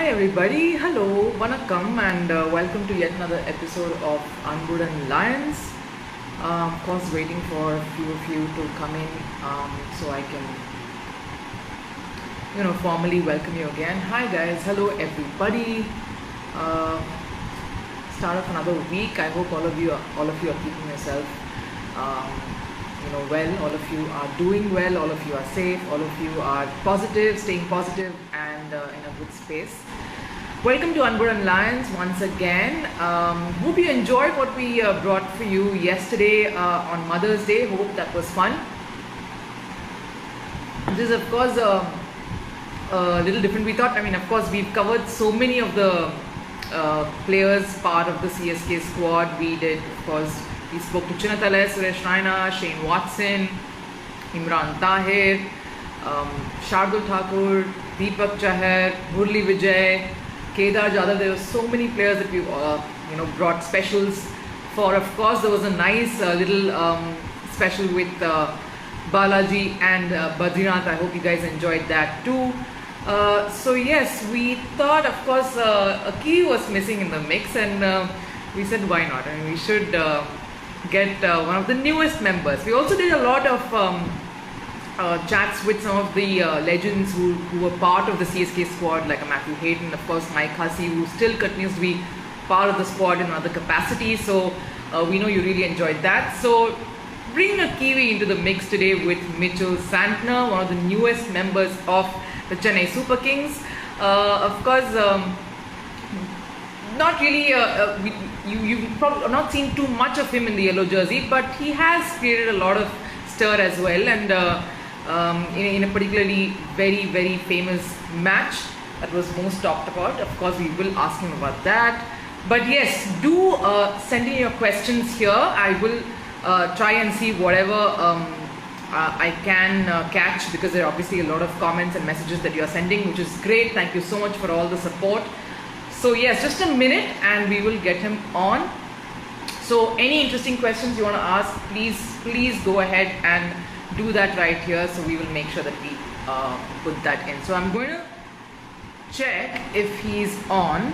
Hi everybody, hello, vanakkam and welcome to yet another episode of Anbuden Lions. Of course, waiting for a few of you to come in so I can, formally welcome you again. Hi guys, hello everybody. Uh, Start of another week. I hope all of you are keeping yourself, um, well. All of you are doing well. All of you are safe. All of you are positive, staying positive, and in a good space. Welcome to Unborn Lions once again. Hope you enjoyed what we brought for you yesterday on Mother's Day. Hope that was fun. This is of course a little different. We thought, of course, we've covered so many of the players part of the CSK squad. We did, of course, we spoke to Chinnathala, Suresh Raina, Shane Watson, Imran Tahir, Shardul Thakur, Deepak Chahar, Murli Vijay, Kedar Jadhav. There were so many players that we brought specials for. Of course, there was a nice little special with Balaji and Badrinath. I hope you guys enjoyed that too. So yes, we thought, of course, a key was missing in the mix, and we said, why not? I mean, we should get one of the newest members. We also did a lot of chats with some of the legends who were part of the CSK squad, like Matthew Hayden, of course, Mike Hussey, who still continues to be part of the squad in other capacities. So we know you really enjoyed that. So bring a Kiwi into the mix today with Mitchell Santner, one of the newest members of the Chennai Super Kings. Of course, not really, you've probably not seen too much of him in the yellow jersey, but he has created a lot of stir as well, and in a particularly very, very famous match that was most talked about. Of course, we will ask him about that. But yes, do send in your questions here. I will try and see whatever I can catch, because there are obviously a lot of comments and messages that you are sending, which is great. Thank you so much for all the support. So yes, just a minute and we will get him on. So any interesting questions you want to ask, please go ahead and do that right here. So we will make sure that we put that in. So I'm going to check if he's on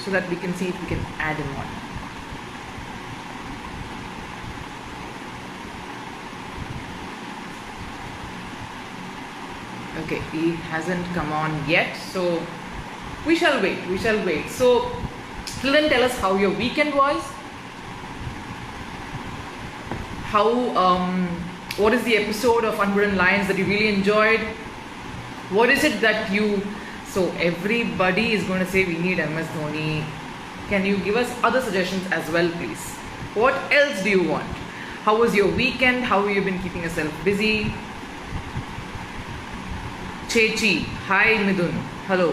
so that we can see if we can add him on. Okay, he hasn't come on yet, so we shall wait. So till then, tell us how your weekend was. What is the episode of Unborn Lions that you really enjoyed? What is it that so everybody is going to say we need MS Dhoni. Can you give us other suggestions as well, please? What else do you want? How was your weekend? How have you been keeping yourself busy? Chechi, hi Midun, hello.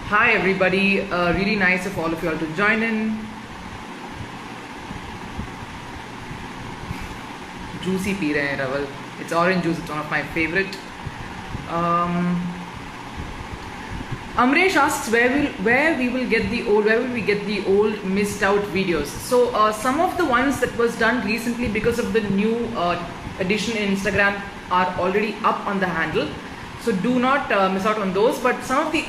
Hi everybody, really nice of all of you all to join in. Juicy pee rahe hain Raval. It's orange juice, it's one of my favorite. Amresh asks where we will get the old missed out videos. So some of the ones that was done recently because of the new addition in Instagram are already up on the handle. So do not miss out on those, but some of the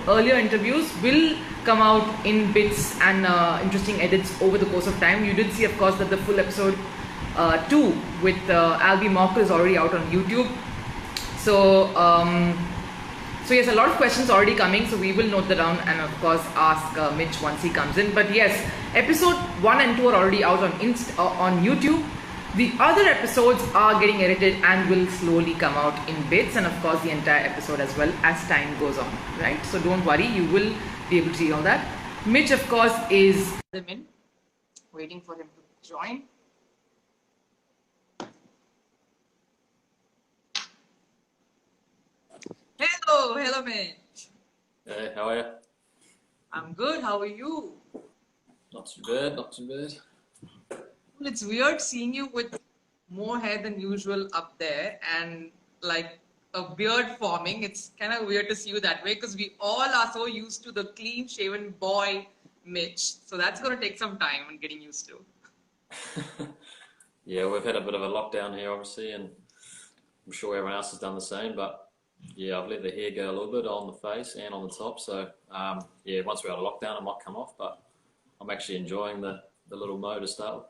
earlier interviews will come out in bits and interesting edits over the course of time. You did see, of course, that the full episode 2 with Albie Mocker is already out on YouTube. So yes, a lot of questions already coming, so we will note that down and of course ask Mitch once he comes in. But yes, episode 1 and 2 are already out on YouTube. The other episodes are getting edited and will slowly come out in bits, and of course the entire episode as well as time goes on, right? So don't worry, you will be able to see all that. Mitch, of course, is waiting for him to join. Hello Mitch. Hey, how are you? I'm good, how are you? Not too bad. It's weird seeing you with more hair than usual up there and like a beard forming. It's kind of weird to see you that way because we all are so used to the clean shaven boy Mitch. So that's going to take some time and getting used to. Yeah, we've had a bit of a lockdown here, obviously, and I'm sure everyone else has done the same. But yeah, I've let the hair go a little bit on the face and on the top. So yeah, once we're out of lockdown, it might come off. But I'm actually enjoying the little mo to start with.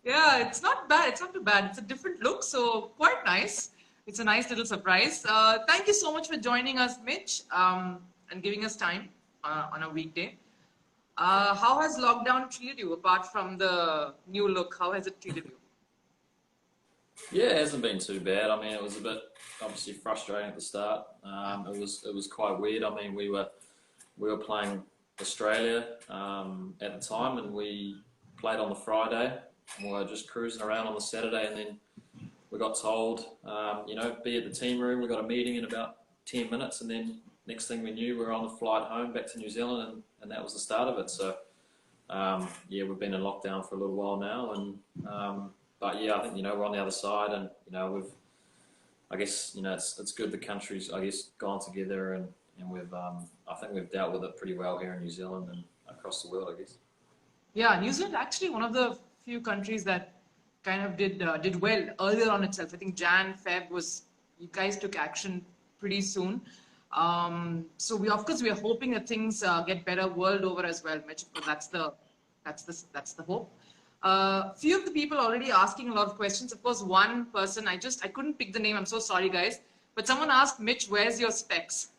Yeah, it's not bad. It's not too bad. It's a different look, so quite nice. It's a nice little surprise. Thank you so much for joining us, Mitch, and giving us time on a weekday. How has lockdown treated you, apart from the new look? How has it treated you? Yeah, it hasn't been too bad. I mean, it was a bit obviously frustrating at the start. It was quite weird. I mean, we were playing Australia at the time, and we played on the Friday. And we were just cruising around on the Saturday, and then we got told, be at the team room. We got a meeting in about 10 minutes, and then next thing we knew, we were on the flight home back to New Zealand, and that was the start of it. So, yeah, we've been in lockdown for a little while now, and but yeah, I think we're on the other side, and I guess it's good the country's gone together, and we've I think we've dealt with it pretty well here in New Zealand and across the world, I guess. Yeah, New Zealand actually one of the few countries that kind of did well earlier on itself. I think Jan, Feb was, you guys took action pretty soon. So we are hoping that things get better world over as well, Mitch. Because that's the hope. Few of the people already asking a lot of questions. Of course, one person I couldn't pick the name. I'm so sorry, guys. But someone asked, Mitch, where's your specs?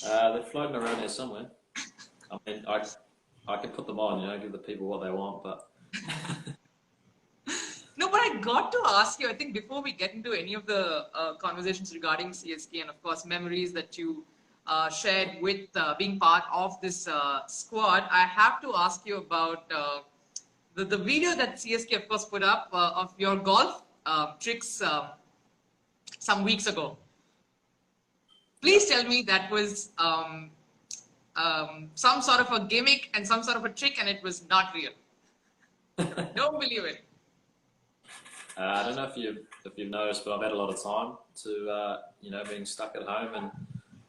They're floating around here somewhere. I mean, I could put them on, give the people what they want, but. No, but I got to ask you, I think before we get into any of the conversations regarding CSK and of course memories that you shared with being part of this squad, I have to ask you about the video that CSK of course put up of your golf tricks some weeks ago. Please tell me that was some sort of a gimmick and some sort of a trick, and it was not real. Don't believe it. I don't know if you've noticed, but I've had a lot of time to being stuck at home,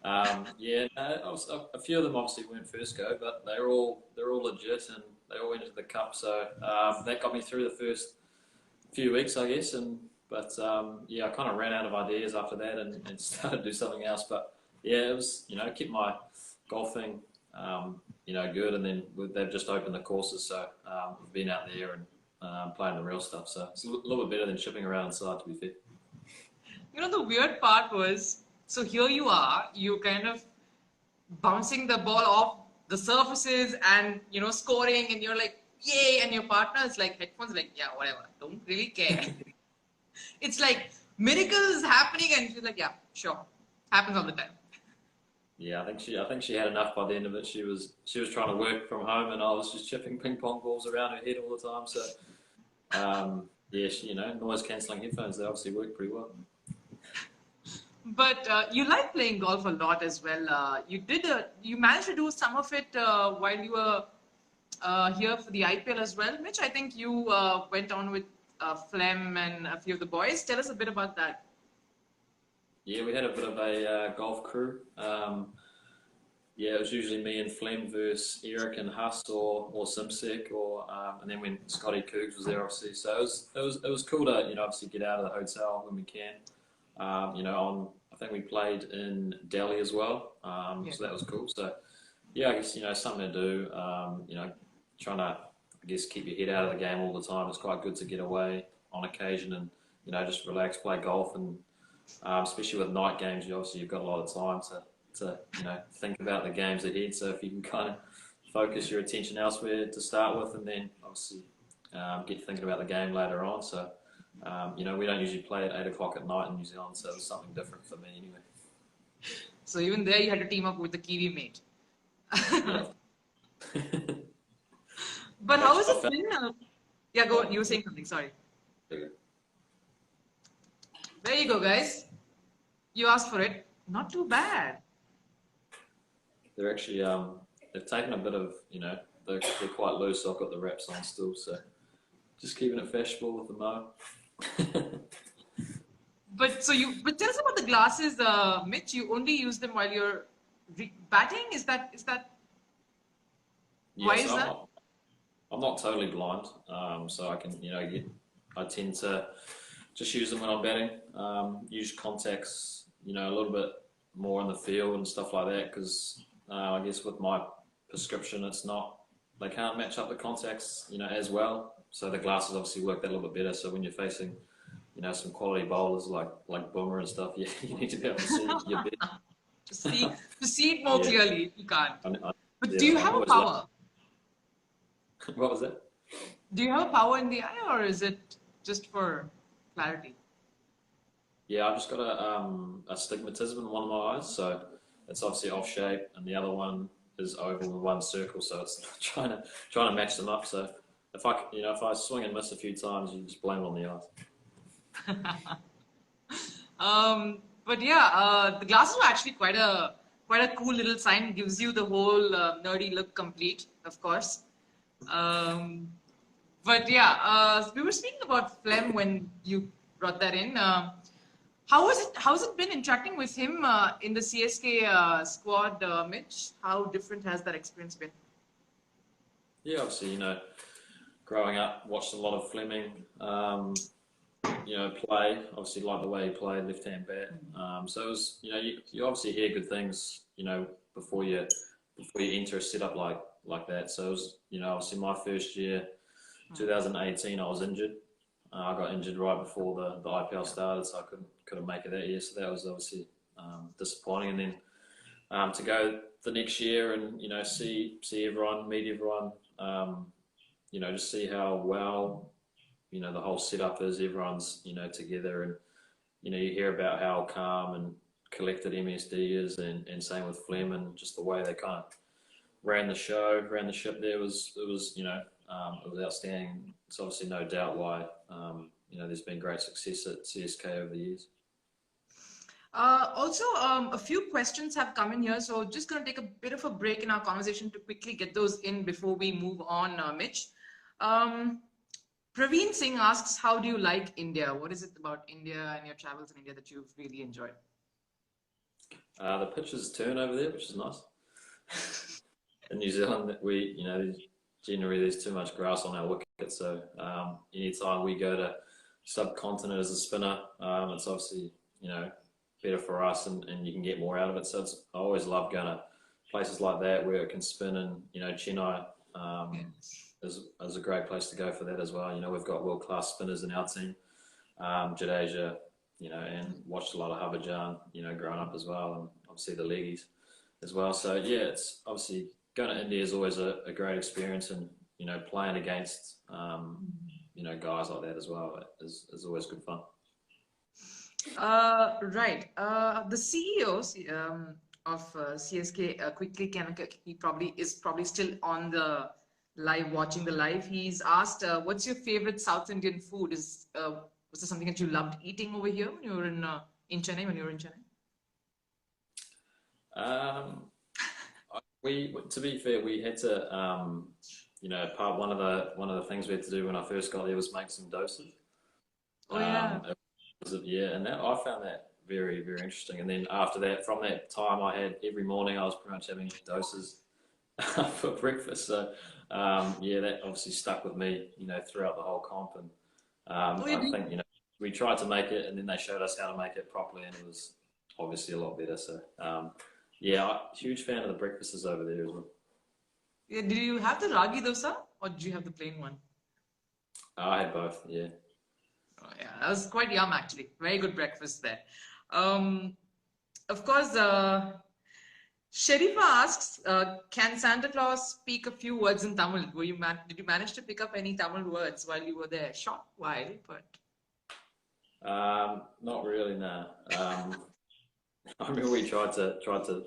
and a few of them obviously weren't first go, but they're all legit, and they all went into the cup. So that got me through the first few weeks, I guess. But I kind of ran out of ideas after that and started to do something else. But yeah, it was keep my golfing good, and then they've just opened the courses, so we've been out there and playing the real stuff. So it's a little bit better than shipping around inside, to be fair. The weird part was, so here you are, you kind of bouncing the ball off the surfaces and scoring, and you're like, yay, and your partner is like, headphones, like, yeah, whatever, don't really care. It's like miracles happening, and she's like, yeah, sure, happens all the time. Yeah, I think she had enough by the end of it. She was trying to work from home, and I was just chipping ping pong balls around her head all the time. So, yeah, noise cancelling headphones, they obviously work pretty well. But you like playing golf a lot as well. You managed to do some of it while you were here for the IPL as well, Mitch. I think you went on with Flem and a few of the boys. Tell us a bit about that. Yeah, we had a bit of a golf crew. It was usually me and Flem versus Eric and Huss or Simsek, and then when Scotty Coogs was there, obviously. So it was cool to obviously get out of the hotel when we can. I think we played in Delhi as well, so that was cool. So yeah, I guess something to do. Trying to keep your head out of the game all the time. It's quite good to get away on occasion and just relax, play golf, and especially with night games, you've got a lot of time to think about the games ahead. So if you can kind of focus your attention elsewhere to start with, and then obviously get thinking about the game later on. So we don't usually play at 8 o'clock at night in New Zealand, so it was something different for me anyway. So even there, you had to team up with the Kiwi mate. But how has it been? Yeah, go on. You were saying something. Sorry. There you go, guys. You asked for it. Not too bad. They're actually they've taken a bit of they're quite loose. So I've got the wraps on still, so just keeping it fashionable with the mo. But tell us about the glasses, Mitch. You only use them while you're batting. Is that? Yeah, why is that? I'm not totally blind, so I can I tend to just use them when I'm batting. Use contacts, you know, a little bit more in the field and stuff like that, because I guess with my prescription, it's not, they can't match up the contacts, you know, as well. So the glasses obviously work that a little bit better. So when you're facing, you know, some quality bowlers like Boomer and stuff, you need to be able to see your bit. to see it more clearly. You can't. But do you have a power? What was that? Do you have a power in the eye, or is it just for clarity? Yeah, I've just got a astigmatism in one of my eyes, so it's obviously off shape, and the other one is oval with one circle, so it's trying to match them up. So if I swing and miss a few times, you just blame it on the eyes. But yeah, the glasses were actually quite a cool little sign. Gives you the whole nerdy look complete, of course. But yeah, we were speaking about Flem when you brought that in. How's it been interacting with him in the CSK squad, Mitch? How different has that experience been? Yeah, obviously, you know, growing up, watched a lot of Fleming, you know, play. Obviously, like the way he played, left-hand bat. So it was, you know, you obviously hear good things, you know, before you enter a setup like that. So it was, you know, obviously my first year, 2018, I was injured. I got injured right before the IPL started, so I couldn't make it that year. So that was obviously disappointing. And then to go the next year and, you know, see everyone, meet everyone, you know, just see how well, you know, the whole setup is. Everyone's, you know, together, and, you know, you hear about how calm and collected MSD is, and same with Flem, and just the way they kind of ran the ship there was, you know, it was outstanding. It's obviously no doubt why, you know, there's been great success at CSK over the years. Also, a few questions have come in here, so just going to take a bit of a break in our conversation to quickly get those in before we move on, Mitch. Praveen Singh asks, how do you like India? What is it about India and your travels in India that you've really enjoyed? The pitches turn over there, which is nice. In New Zealand, you know, generally there's too much grass on our wicket, so anytime we go to subcontinent as a spinner, it's obviously, you know, better for us, and you can get more out of it. So I always love going to places like that where it can spin, and, you know, Chennai is a great place to go for that as well. You know, we've got world-class spinners in our team, Jadeja, you know, and watched a lot of Harbhajan, you know, growing up as well, and obviously the leggies as well. So yeah, it's obviously going to India is always a great experience, and, you know, playing against, you know, guys like that as well is always good fun. Right. The CEO of CSK, quickly, he is probably still on the live, watching the live. He's asked, what's your favorite South Indian food? Was there something that you loved eating over here when you were in Chennai, To be fair, we had to, you know, one of the things we had to do when I first got there was make some dosas. Oh yeah. Yeah, and I found that very, very interesting. And then after that, from that time, every morning I was pretty much having doses for breakfast. So yeah, that obviously stuck with me, you know, throughout the whole comp. And I think, you know, we tried to make it, and then they showed us how to make it properly, and it was obviously a lot better. So yeah, huge fan of the breakfasts over there as well. Yeah, did you have the ragi dosa, or did you have the plain one? I had both, yeah. Oh, yeah, that was quite yum actually. Very good breakfast there. Of course, Sharifa asks, can Santa Claus speak a few words in Tamil? Did you manage to pick up any Tamil words while you were there? Short while, but... not really, no. I remember we tried to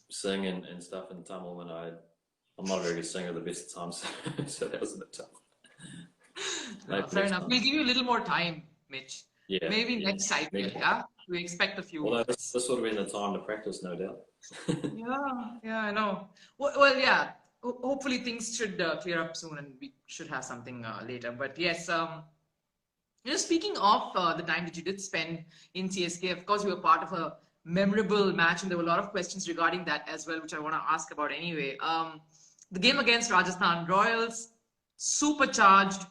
sing and stuff in Tamil, and I'm not a very good singer at the best of times, so that was a bit tough. Fair enough. We'll give you a little more time, Mitch. Yeah. Maybe next cycle, yeah? We expect a few. Well, this would have been the time to practice, no doubt. Yeah, I know. Well, yeah. Hopefully things should clear up soon, and we should have something later. But yes, you know, speaking of the time that you did spend in CSK, of course, you were part of a memorable match, and there were a lot of questions regarding that as well, which I want to ask about anyway. The game against Rajasthan Royals, supercharged.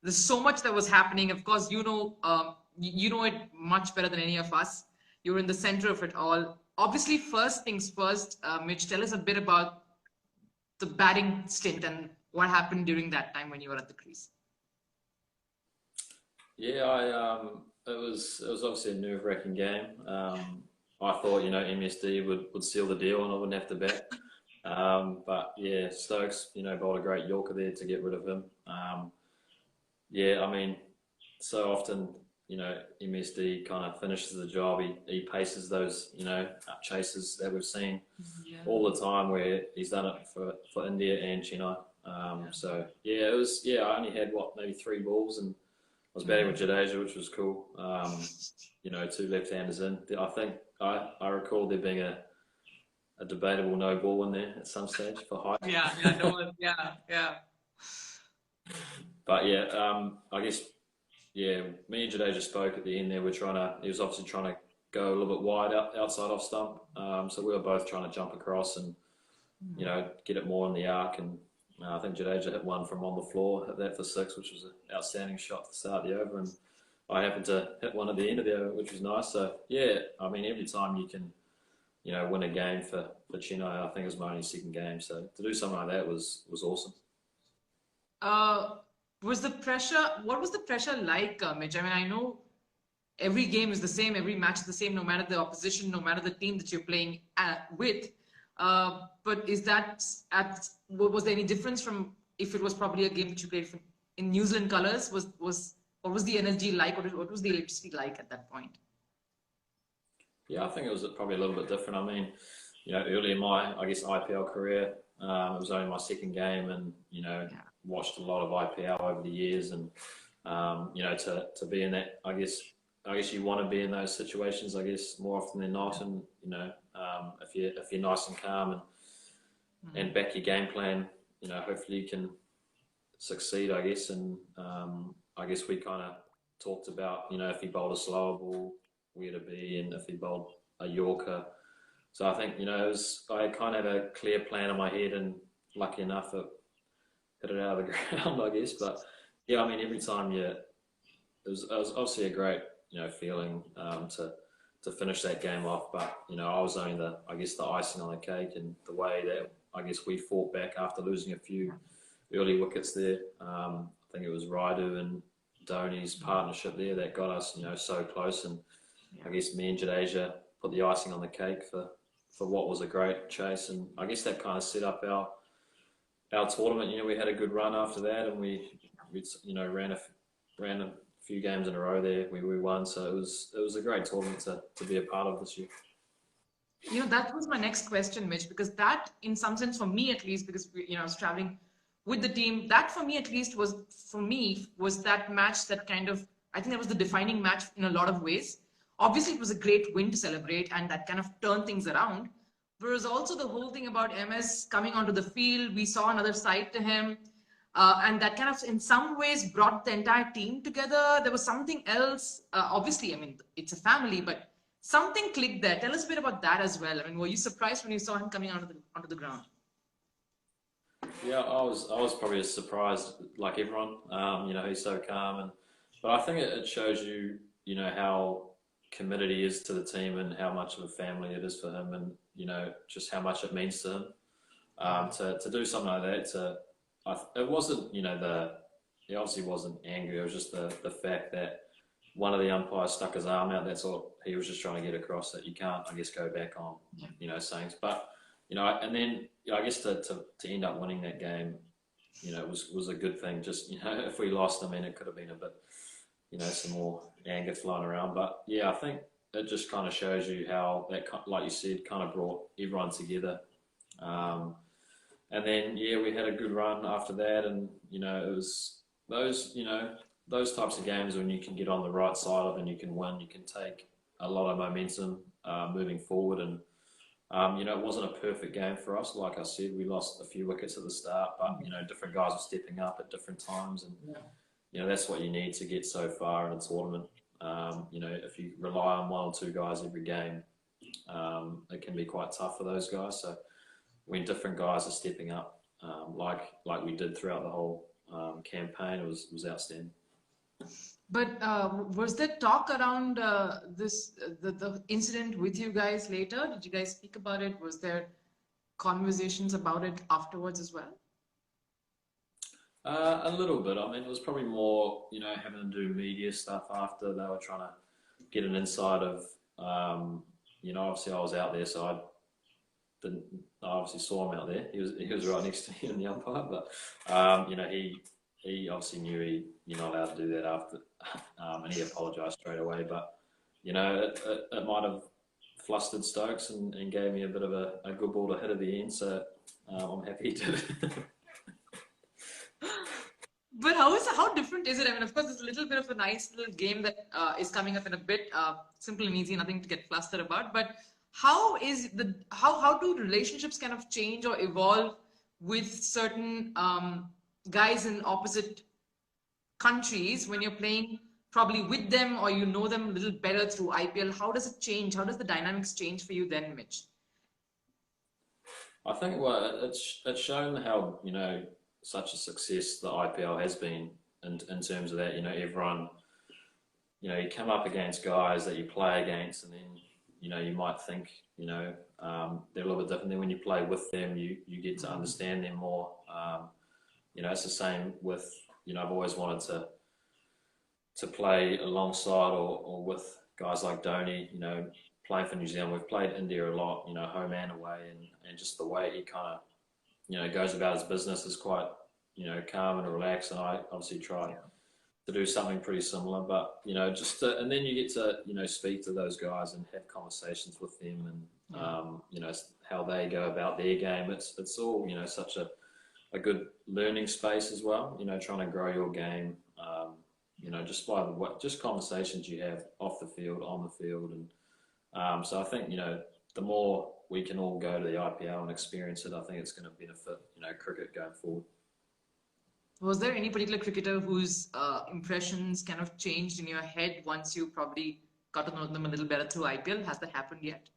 There's so much that was happening. Of course, you know it much better than any of us. You're in the center of it all. Obviously, first things first, Mitch, tell us a bit about the batting stint and what happened during that time when you were at the crease. Yeah, it was obviously a nerve-wracking game. I thought MSD would seal the deal and I wouldn't have to bat. But yeah, Stokes bowled a great Yorker there to get rid of him. Yeah, I mean, so often MSD kind of finishes the job. He paces those chases that we've seen all the time where he's done it for India and Chennai. So yeah, I only had maybe 3 balls and I was batting with Jadeja, which was cool. 2 left-handers in. I think I recall there being a debatable no ball in there at some stage for height. But yeah, I guess me and Jadeja spoke at the end there. He was obviously trying to go a little bit wide outside off stump. So we were both trying to jump across and get it more in the arc. And I think Jadeja hit one from on the floor, hit that for 6, which was an outstanding shot to start the over. And I happened to hit one at the end of the over, which was nice. So yeah, I mean, every time you can win a game for Chennai, I think it was my only second game. So to do something like that was awesome. What was the pressure like, Mitch? I mean, I know every game is the same, every match is the same, no matter the opposition, no matter the team that you're playing with. But was there any difference from if it was probably a game that you played in New Zealand colours? What was the energy like? What was the electricity like at that point? Yeah, I think it was probably a little bit different. I mean, early in my, I guess, IPL career, it was only my second game, and watched a lot of IPL over the years, and to be in that, I guess you want to be in those situations, I guess, more often than not, and if you're nice and calm and back your game plan, hopefully you can succeed, I guess. And I guess we kind of talked about if he bowled a slower ball, where to be, and if he bowled a Yorker. So I think I kind of had a clear plan in my head, and lucky enough it hit it out of the ground, I guess. But yeah, I mean, every time it was obviously a great feeling to finish that game off. But I was only the icing on the cake, and the way that I guess we fought back after losing a few early wickets there. I think it was Raidu and Dhoni's partnership there that got us so close, and I guess me and Jadeja put the icing on the cake for what was a great chase. And I guess that kind of set up our tournament. We had a good run after that, and we ran a few games in a row there. We won, so it was a great tournament to be a part of this year. That was my next question, Mitch, because that, in some sense, for me at least, because I was traveling with the team, that for me at least was that match that kind of, I think that was the defining match in a lot of ways. Obviously, it was a great win to celebrate, and that kind of turned things around. There was also the whole thing about MS coming onto the field. We saw another side to him. And that kind of, in some ways, brought the entire team together. There was something else. Obviously, I mean, it's a family, but something clicked there. Tell us a bit about that as well. I mean, were you surprised when you saw him coming onto the ground? Yeah, I was probably as surprised like everyone. He's so calm, but I think it shows you, how committed he is to the team and how much of a family it is for him, and just how much it means to him. To do something like that, it wasn't, he obviously wasn't angry. It was just the fact that one of the umpires stuck his arm out. That's all. He was just trying to get across that you can't, I guess, go back on, sayings. But, and then I guess to end up winning that game, was a good thing. Just, if we lost, I mean, it could have been a bit, some more anger flying around. But yeah, I think it just kind of shows you how that, like you said, kind of brought everyone together. And then, we had a good run after that, and, it was those types of games when you can get on the right side of it and you can win, you can take a lot of momentum moving forward. And, it wasn't a perfect game for us. Like I said, we lost a few wickets at the start, but, different guys were stepping up at different times. And, that's what you need to get so far in a tournament. If you rely on 1 or 2 guys every game, it can be quite tough for those guys. So when different guys are stepping up, like we did throughout the whole campaign. It was outstanding. But was there talk around the incident with you guys later? Did you guys speak about it? Was there conversations about it afterwards as well? A little bit. I mean, it was probably more, having to do media stuff after they were trying to get an insight of, obviously I was out there, so I obviously saw him out there. He was right next to me in the umpire, but he obviously knew you're not allowed to do that after, and he apologised straight away. But it might have flustered Stokes and gave me a bit of a good ball to hit at the end. So I'm happy he did it. But how different is it? I mean, of course, it's a little bit of a nice little game that is coming up in a bit. Simple and easy, nothing to get flustered about. But how do relationships kind of change or evolve with certain guys in opposite countries when you're playing probably with them, or you know them a little better through IPL? How does it change? How does the dynamics change for you then, Mitch? I think it's shown how such a success the IPL has been in terms of that. Everyone, you come up against guys that you play against, and then you might think they're a little bit different. Then when you play with them, you get to understand them more. It's the same with I've always wanted to play alongside or with guys like Dhoni. Playing for New Zealand, we've played India a lot. Home and away, and just the way he kind of goes about his business is quite calm and relaxed. And I obviously try to do something pretty similar. But and then you get to speak to those guys and have conversations with them, and how they go about their game. It's all such a good learning space as well. Trying to grow your game. Just by just conversations you have off the field, on the field, and so I think the more we can all go to the IPL and experience it, I think it's going to benefit cricket going forward. Was there any particular cricketer whose impressions kind of changed in your head once you probably got to know them a little better through IPL? Has that happened yet?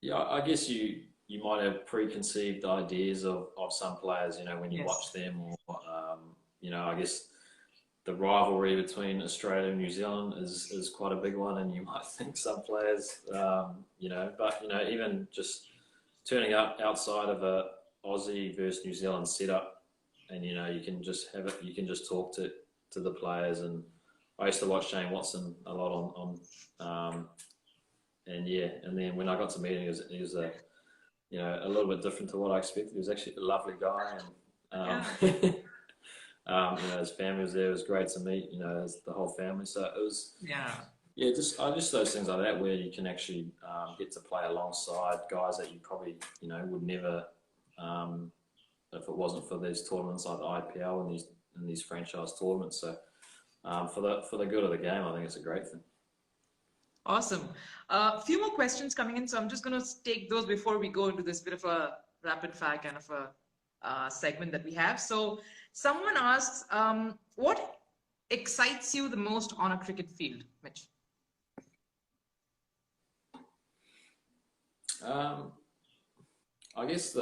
Yeah, I guess you might have preconceived ideas of some players, when you watch them, or I guess the rivalry between Australia and New Zealand is quite a big one, and you might think some players, but even just turning up outside of a Aussie versus New Zealand setup, and you can just have it. You can just talk to the players, and I used to watch Shane Watson a lot on and then when I got to meet him, he was a little bit different to what I expected. He was actually a lovely guy, and his family was there. It was great to meet the whole family. So it was just those things like that where you can actually get to play alongside guys that you probably would never. If it wasn't for these tournaments like the IPL and these franchise tournaments, so for the good of the game, I think it's a great thing. Awesome. A few more questions coming in, so I'm just going to take those before we go into this bit of a rapid fire kind of a segment that we have. So someone asks, what excites you the most on a cricket field, Mitch? I guess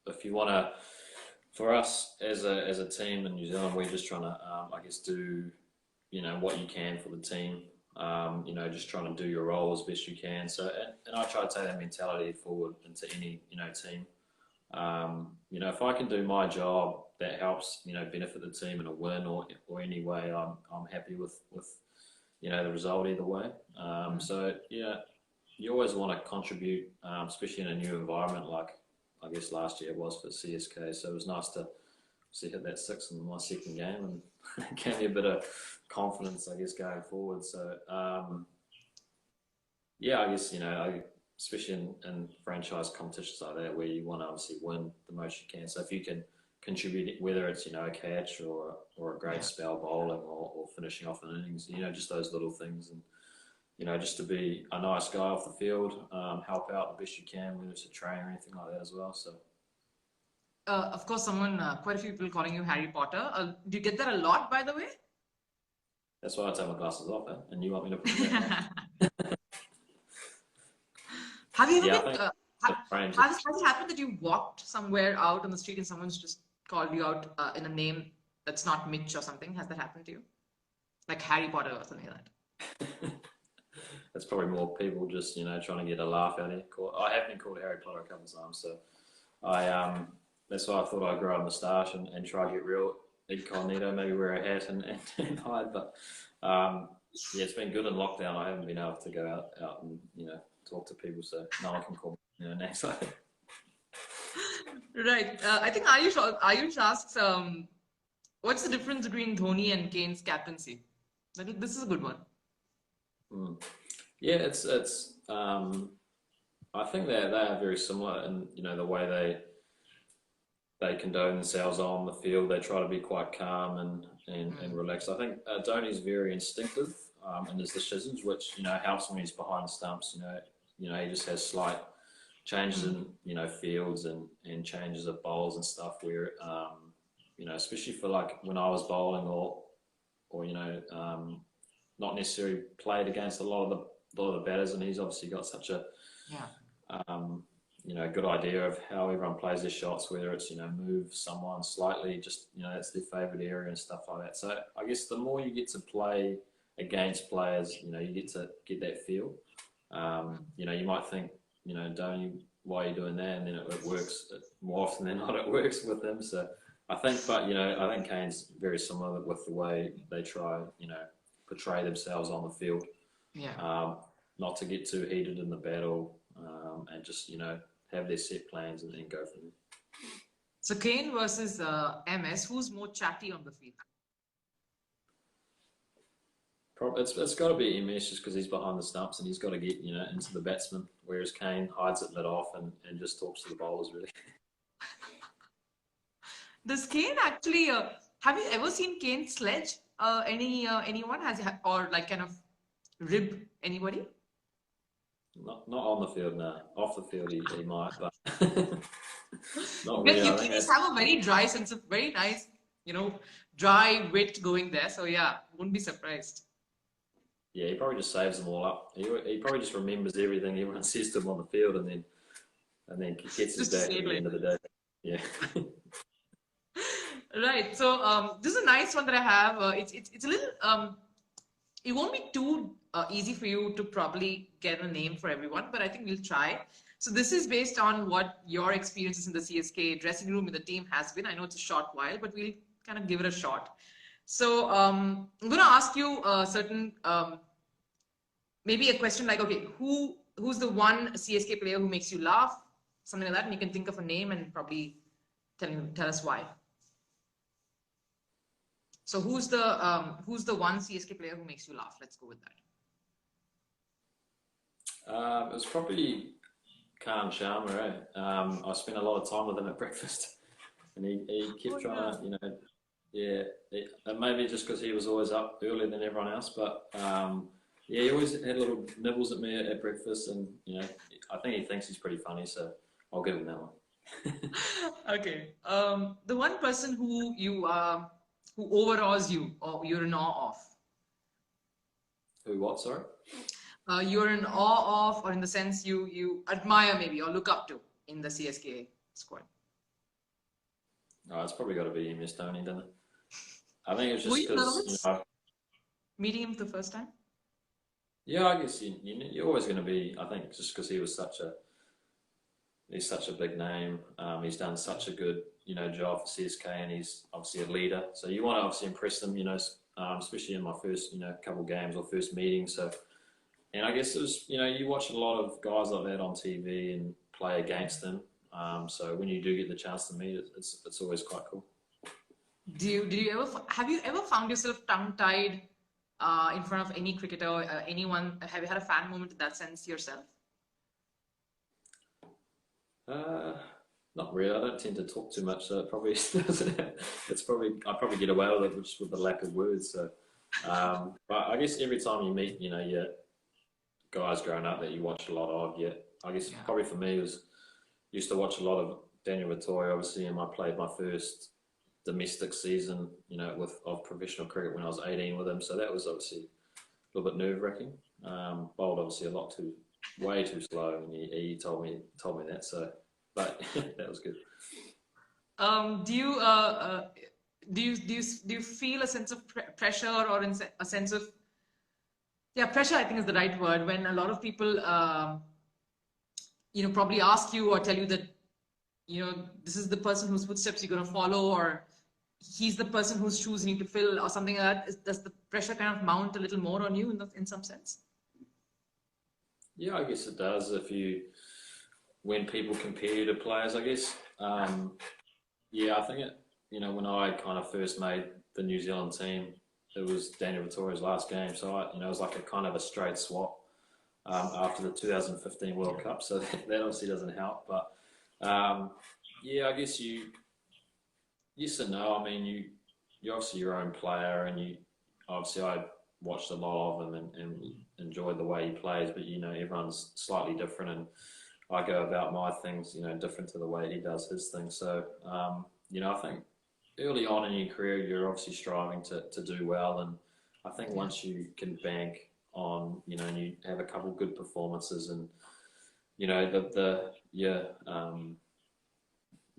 if you want to, for us as a team in New Zealand, we're just trying to, do, what you can for the team. Just trying to do your role as best you can. So, and I try to take that mentality forward into any, team. If I can do my job that helps, benefit the team in a win or any way, I'm happy with the result either way. So, you always want to contribute, especially in a new environment like I guess last year it was for CSK. So it was nice to hit that six in my second game, and gave me a bit of confidence, I guess, going forward. So I guess especially in franchise competitions like that, where you want to obviously win the most you can. So if you can contribute, whether it's a catch or a great spell bowling or finishing off an innings, just those little things, and just to be a nice guy off the field, help out the best you can, whether it's a train or anything like that as well. So. Of course, quite a few people calling you Harry Potter. Do you get that a lot, by the way? That's why I take my glasses off, and you want me to put them back on. Have range. Has it happened that you walked somewhere out on the street and someone's just called you out in a name that's not Mitch or something? Has that happened to you? Like Harry Potter or something like that? It's probably more people just, trying to get a laugh out of it. I have been called Harry Potter a couple of times, so that's why I thought I'd grow a moustache and try to get real incognito, maybe wear a hat and hide. But yeah, it's been good in lockdown. I haven't been able to go out and talk to people, so no one can call me names like that. Right. I think Ayush asks, what's the difference between Dhoni and Kane's captaincy? This is a good one. Yeah, it's I think they are very similar in the way they condone themselves on the field. They try to be quite calm and relaxed. I think Dhoni's very instinctive in his decisions, which helps when he's behind the stumps. He just has slight changes in fields and changes of bowls and stuff where especially for like when I was bowling or not necessarily played against a lot of the batters, and he's obviously got such a good idea of how everyone plays their shots, whether it's move someone slightly, just that's their favourite area and stuff like that. So I guess the more you get to play against players, you get to get that feel. You might think Dhoni, why are you doing that? And then it works more often than not. It works with them. So I think, I think Kane's very similar with the way they try, portray themselves on the field. Yeah. Not to get too heated in the battle, and just have their set plans and then go from there. So Kane versus MS, who's more chatty on the field? It's got to be MS just because he's behind the stumps and he's got to get into the batsman, whereas Kane hides it mid off and just talks to the bowlers really. Does Kane actually? Have you ever seen Kane sledge anyone? Has he or like kind of rib anybody? Not on the field, no. Off the field, he might, but not Because really. you Kiwis have a very dry sense of very nice, dry wit going there. So yeah, wouldn't be surprised. Yeah, he probably just saves them all up. He probably just remembers everything everyone says to him on the field, and then gets his back at the end of the day. Yeah. Right. So this is a nice one that I have. It's a little it won't be too easy for you to probably get a name for everyone, but I think we'll try. So this is based on what your experiences in the CSK dressing room in the team has been. I know it's a short while, but we'll kind of give it a shot. So I'm going to ask you a certain, maybe a question like, okay, who's the one CSK player who makes you laugh? Something like that, and you can think of a name and probably tell us why. So who's the one CSK player who makes you laugh? Let's go with that. It was probably Khan Sharma. I spent a lot of time with him at breakfast, and he kept trying to, maybe just because he was always up earlier than everyone else, but he always had little nibbles at me at breakfast, and I think he thinks he's pretty funny, so I'll give him that one. Okay. The one person who overawes you or you're in awe of? Who, what, sorry? You're in awe of, or in the sense you admire maybe or look up to in the CSK squad. Oh, it's probably got to be MS Dhoni, doesn't it? I think it's just Were you because meeting him for the first time? Yeah, I guess you're always going to be. I think just because he's such a big name. He's done such a good job for CSK, and he's obviously a leader. So you want to obviously impress them, especially in my first couple games or first meeting. So, and I guess it was you watch a lot of guys like that on TV and play against them. So when you do get the chance to meet, it's always quite cool. Have you ever found yourself tongue-tied in front of any cricketer or anyone? Have you had a fan moment in that sense yourself? Not really. I don't tend to talk too much, so it probably I probably get away with it just with the lack of words. So, but I guess every time you meet, your guys growing up that you watch a lot of, I guess probably for me used to watch a lot of Daniel Vittori, obviously, and I played my first domestic season, of professional cricket when I was 18 with him. So that was obviously a little bit nerve-wracking. Bowled obviously a lot too way too slow, and he told me that. So, but that was good. Do you feel a sense of pressure or a sense of pressure? I think is the right word when a lot of people probably ask you or tell you that this is the person whose footsteps you're going to follow, or he's the person whose shoes you need to fill, or something like that. Does the pressure kind of mount a little more on you in some sense? Yeah, I guess it does. When people compare you to players, I guess. Yeah, I think it. When I kind of first made the New Zealand team, it was Daniel Vittoria's last game, so it was like a kind of a straight swap after the 2015 World Cup. So that obviously doesn't help. But yeah, I guess yes and no. I mean, you're obviously your own player, and I watched a lot of him and enjoyed the way he plays. But everyone's slightly different, and I go about my things, different to the way he does his thing. So I think early on in your career, you're obviously striving to do well, and I think once you can bank on, and you have a couple of good performances, and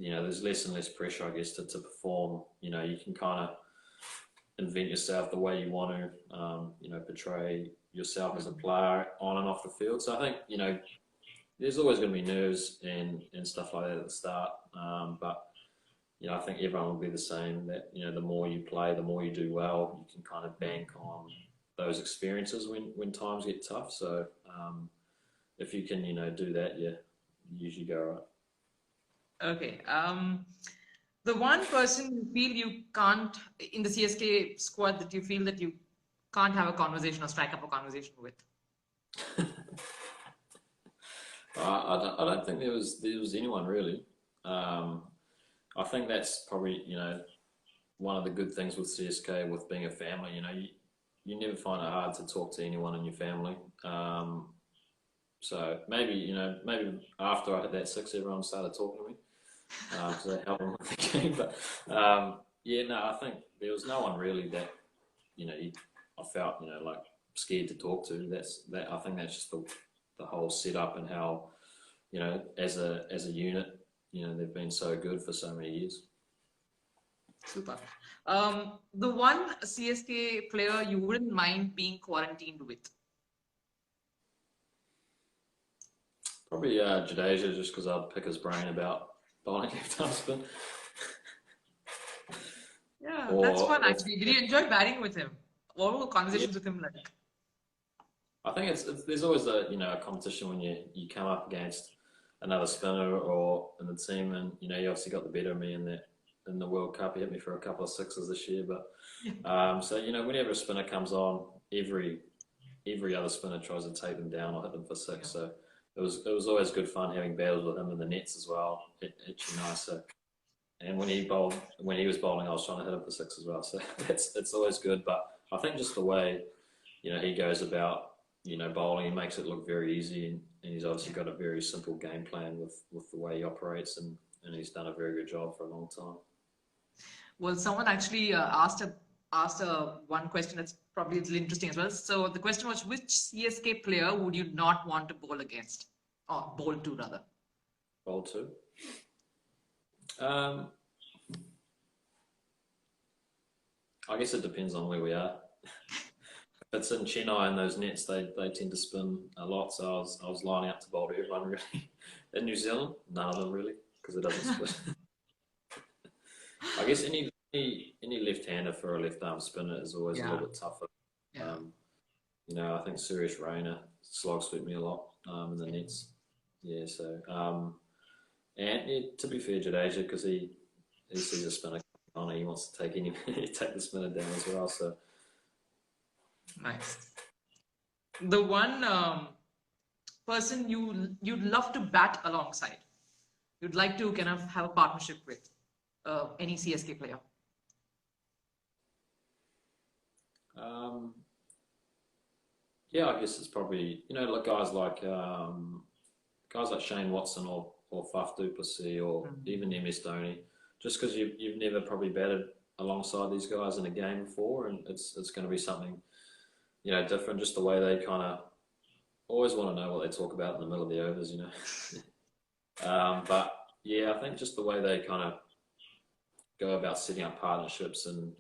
there's less and less pressure, I guess, to perform. You can kind of invent yourself the way you want to, portray yourself as a player on and off the field. So I think, there's always going to be nerves and stuff like that at the start. But I think everyone will be the same, that, the more you play, the more you do well, you can kind of bank on those experiences when times get tough. So if you can, do that, you usually go right. Okay. The one person you feel you can't, in the CSK squad, that you feel that you can't have a conversation or strike up a conversation with? I don't think there was anyone really. I think that's probably, one of the good things with CSK, with being a family. You never find it hard to talk to anyone in your family. So maybe after I had that six, everyone started talking to me. So that helped them with the game. But I think there was no one really that I felt like scared to talk to. I think that's just the whole setup, and how as a unit, they've been so good for so many years. Super. The one CSK player you wouldn't mind being quarantined with? Probably Jadeja, just because I'd pick his brain about bowling left-arm spin. Yeah, that's fun actually. Did you enjoy batting with him? What were conversations with him like? I think there's always a competition when you come up against another spinner or in the team, and you obviously got the better of me in the World Cup. He hit me for a couple of sixes this year, but so whenever a spinner comes on, every other spinner tries to take them down or hit them for six. So it was always good fun having battles with him in the nets as well. Itchy nicer. And when he was bowling, I was trying to hit him for six as well. So it's always good. But I think just the way he goes about bowling, he makes it look very easy, and he's obviously got a very simple game plan with the way he operates, and he's done a very good job for a long time. Well, someone actually asked one question that's probably a little interesting as well. So the question was, which CSK player would you not want to bowl against, or bowl to rather? Bowl to? I guess it depends on where we are. If it's in Chennai and those nets, they tend to spin a lot. So I was lining up to bowl to everyone really. In New Zealand, none of them really, because it doesn't split. I guess any left-hander for a left-arm spinner is always a little bit tougher. Yeah. I think Suresh Raina slog swept me a lot in the nets. Yeah, so and to be fair, Jadeja, because he sees a spinner on, he wants to take the spinner down as well. So nice. The one person you'd love to bat alongside, you'd like to kind of have a partnership with, any CSK player? Yeah, I guess it's probably like guys like Shane Watson or Faf du Plessis or even MS Dhoni, just because you've never probably batted alongside these guys in a game before, and it's going to be something different, just the way they kind of always want to know what they talk about in the middle of the overs, you know. But yeah, I think just the way they kind of go about setting up partnerships and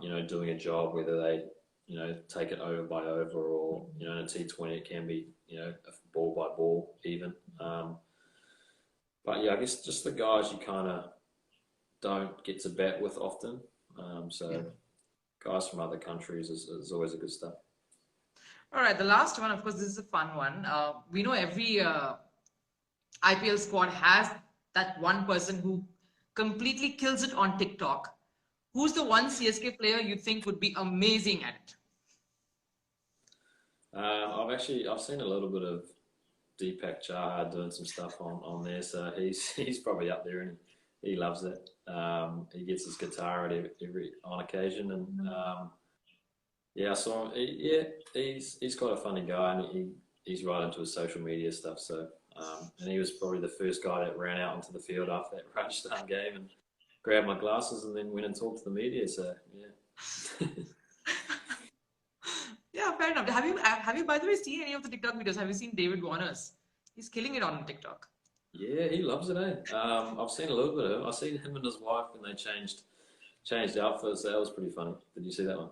you know, doing a job, whether they, you know, take it over by over or, you know, in a T20 it can be, you know, ball by ball even. But yeah, I guess just the guys you kind of don't get to bat with often. Yeah. So guys from other countries is always a good stuff. All right, the last one, of course, this is a fun one. We know every IPL squad has that one person who completely kills it on TikTok. Who's the one CSK player you think would be amazing at it? I've seen a little bit of Deepak Chahar doing some stuff on there, so he's probably up there and he loves it. He gets his guitar at every on occasion, and yeah, I saw him. He's quite a funny guy, and he's right into his social media stuff. So and he was probably the first guy that ran out onto the field after that Rajasthan game and grabbed my glasses and then went and talked to the media. So yeah. Yeah, fair enough. Have you by the way seen any of the TikTok videos? Have you seen David Warner's? He's killing it on TikTok. Yeah, he loves it, eh? I've seen a little bit of him. I've seen him and his wife when they changed outfits. That was pretty funny. Did you see that one?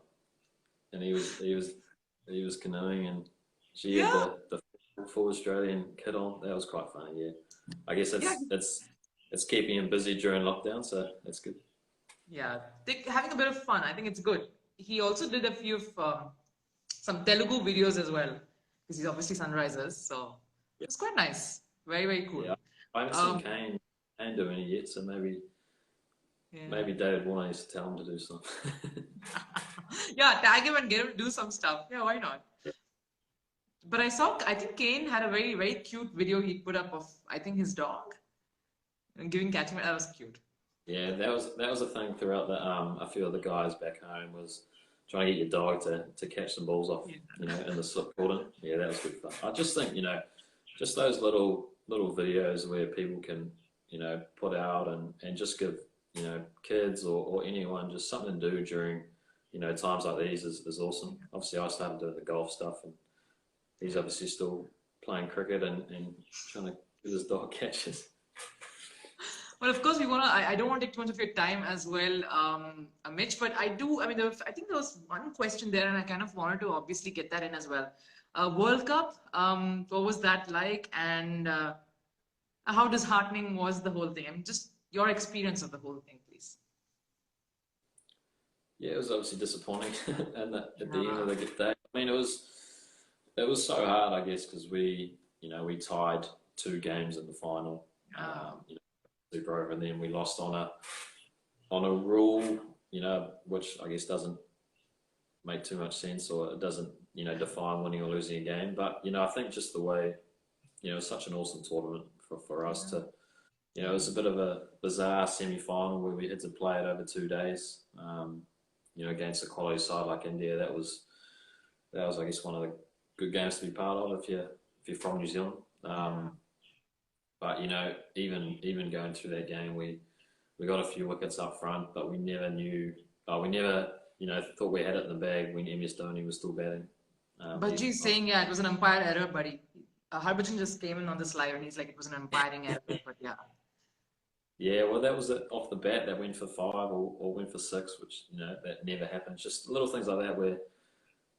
And he was canoeing, and she had Yeah, the full Australian kit on. That was quite funny. Yeah, I guess yeah, it's keeping him busy during lockdown, so that's good. yeah. Having a bit of fun. I think it's good. He also did a few of some Telugu videos as well, because he's obviously Sunrisers. So Yeah, it's quite nice. Very, very cool. yeah. I haven't seen Um, Kane do any yet, so yeah. maybe David Warner needs to tell him to do something. Yeah, tag him and get him to do some stuff. Yeah, why not? But I think Kane had a very, very cute video he put up of, I think, his dog and giving catching. That was cute. Yeah, that was a thing throughout the a few of the guys back home was trying to get your dog to catch some balls off, Yeah. you know, in the slip cordon. Yeah, that was good fun. I just think, you know, just those little videos where people can, you know, put out and just give, you know, kids or anyone just something to do during, you know, times like these is awesome. Obviously I started doing the golf stuff and he's obviously still playing cricket and trying to get his dog catches. Well, of course, I don't want to take too much of your time as well, Mitch, but I do. I mean, I think there was one question there, and I kind of wanted to obviously get that in as well. World Cup, what was that like? And how disheartening was the whole thing? I mean, just your experience of the whole thing, please. Yeah, it was obviously disappointing and at the end of the day. I mean, it was so hard, I guess, because we tied 2 games in the final. Uh, You know, super over, and then we lost on a rule, you know, which I guess doesn't make too much sense, or it doesn't, you know, define winning or losing a game. But you know, I think just the way, you know, it's such an awesome tournament for us to, you know, it was a bit of a bizarre semi-final where we had to play it over 2 days. You know, against a quality side like India, that was I guess one of the good games to be part of if you're from New Zealand. But you know, even going through that game, we got a few wickets up front, but we never you know thought we had it in the bag when MS Dhoni was still batting. but she's saying, yeah, it was an umpire error, buddy. Harbhajan just came in on this live and he's like, it was an umpiring error, but yeah. Yeah, well, that was it off the bat. That went for 5 or went for 6, which you know that never happens. Just little things like that where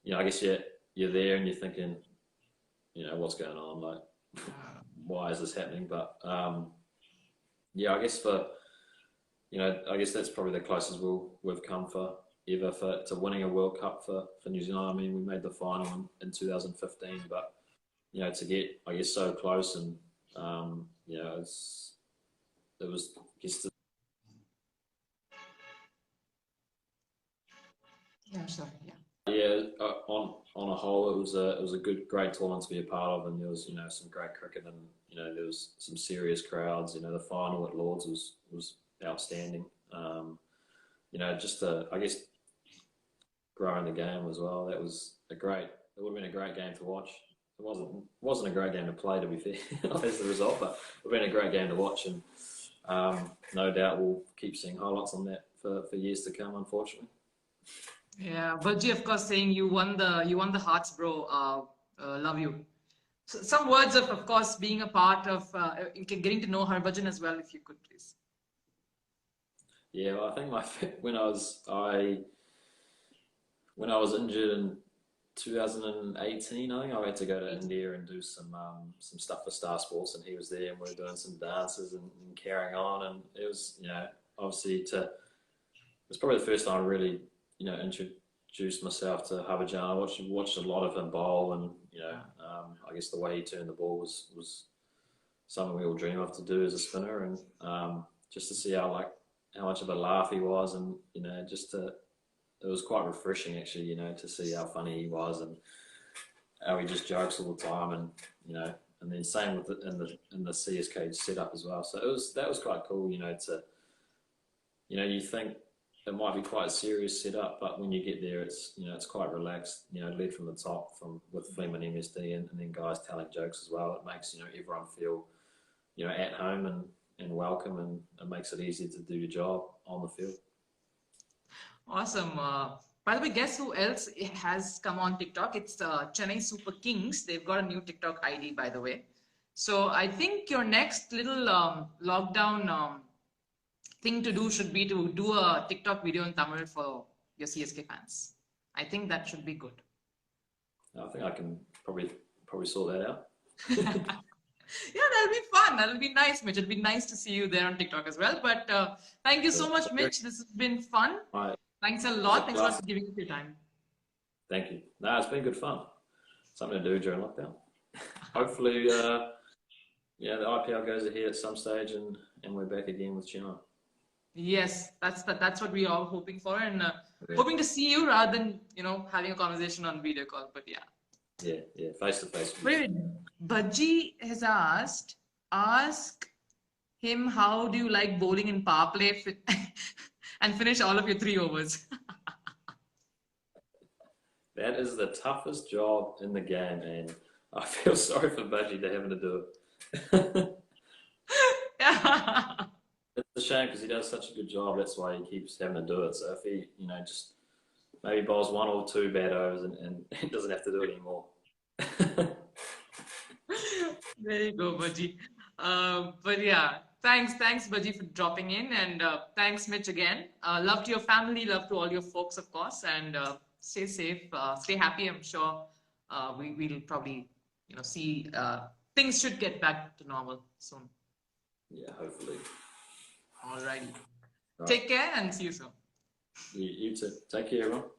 you know I guess you're there and you're thinking, you know, what's going on, like why is this happening? But yeah, I guess I guess that's probably the closest we've come to winning a World Cup for New Zealand. I mean, we made the final in 2015, but you know, to get I guess so close and you know, it was just Yeah, sorry, yeah. yeah. On a whole, it was a great tournament to be a part of, and there was you know some great cricket and you know there was some serious crowds. You know, the final at Lords was outstanding. You know, just I guess growing the game as well. That was it would have been a great game to watch. It wasn't a great game to play, to be fair, as the result, but it would have been a great game to watch, and no doubt we'll keep seeing highlights on that for years to come, unfortunately. Yeah, Virgie, of course, saying you won the hearts, bro. love you. So, some words of course, being a part of getting to know Harbhajan as well, if you could please. Yeah, well, I think when I was injured in 2018, I think I had to go to India and do some stuff for Star Sports, and he was there, and we were doing some dances and carrying on, and it was, obviously it's probably the first time I really, introduced myself to Harbhajan. I watched a lot of him bowl, and I guess the way he turned the ball was something we all dream of to do as a spinner, and just to see how much of a laugh he was, and it was quite refreshing actually, to see how funny he was and how he just jokes all the time, and then same with in the CSK setup as well. So that was quite cool, you think it might be quite a serious setup, but when you get there, it's quite relaxed, led from the top with Flem and MSD, and then guys telling jokes as well. It makes, everyone feel, at home and welcome, and it makes it easy to do your job on the field. Awesome. By the way, guess who else has come on TikTok? It's Chennai Super Kings. They've got a new TikTok ID, by the way. So I think your next little lockdown thing to do should be to do a TikTok video in Tamil for your CSK fans. I think that should be good. I think I can probably sort that out. Yeah, that'll be fun. That'll be nice, Mitch. It'll be nice to see you there on TikTok as well. But thank you so much, Mitch. This has been fun. Right. Thanks a lot. Thanks a lot for giving us your time. Thank you. No, it's been good fun. Something to do during lockdown. Hopefully, the IPL goes ahead at some stage, and we're back again with Chennai. Yes, that's what we're all hoping for, and hoping to see you rather than having a conversation on video call. But yeah. Yeah, face to face. Wait, Bajji has ask him, how do you like bowling in power play and finish all of your 3 overs? That is the toughest job in the game, and I feel sorry for Bajji to having to do it. Yeah. It's a shame because he does such a good job. That's why he keeps having to do it. So if he, just maybe bowls 1 or 2 bad overs and he doesn't have to do it anymore. There you go, Bajji. But yeah, thanks, Bajji, for dropping in, and thanks, Mitch, again. Love to your family, love to all your folks, of course, and stay safe, stay happy. I'm sure we'll probably, see things should get back to normal soon. Yeah, hopefully. Alrighty. Take care and see you soon. You too. Take care, everyone.